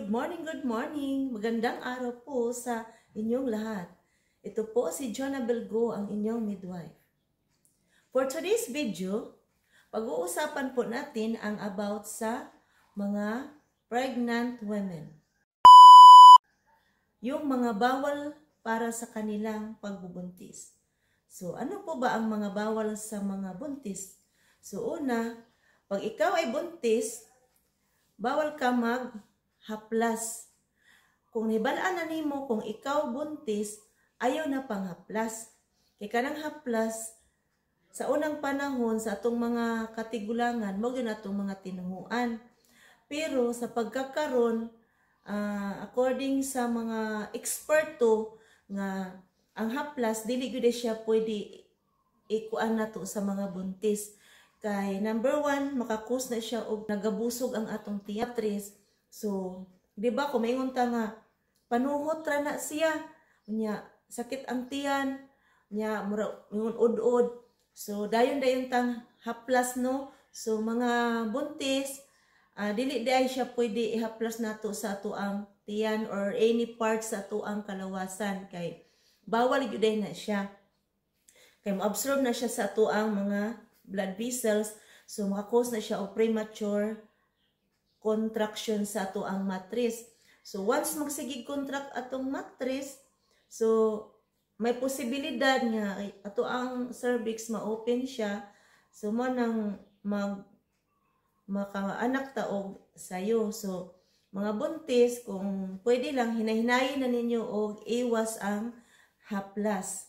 good morning, good morning. Magandang araw po sa inyong lahat. Ito po si Jonabel Go, ang inyong midwife. For today's video, pag-uusapan po natin ang about sa mga pregnant women. Yung mga bawal para sa kanilang pagbubuntis. So, ano po ba ang mga bawal sa mga buntis? So, una, pag ikaw ay buntis, bawal ka maghaplas. Kung nibalaan na nimo kung ikaw buntis, ayaw na pang haplas. Kaya kanang haplas, sa unang panahon, sa atong mga katigulangan, mao yun atong mga tinuhuan. Pero sa pagkakaroon, according sa mga eksperto, nga ang haplas, dili gyud siya pwede ikuan nato sa mga buntis. Kay number one, makakos na siya og nagabusog ang atong tiatris. So, di ba kung maingon ta nga panuhot ra na siya, nya sakit ang tiyan, nya mura mingon ud-ud. So, dayon tang haplas no. So, mga buntis, dili day siya pwede ihaplas nato sa ato ang tiyan or any part sa ato ang kalawasan kay bawal gyud na siya. Kay mo-absorb na siya sa ato ang mga blood vessels, so makakos na siya o premature contraction sa ato ang matris. So once magsigig contract atong matris, so may posibilidad nga ato ang cervix ma-open siya, so mo nang makaanak ta og sayo. So mga buntis, kung pwede lang hinahinayin na ninyo og iwas ang haplas.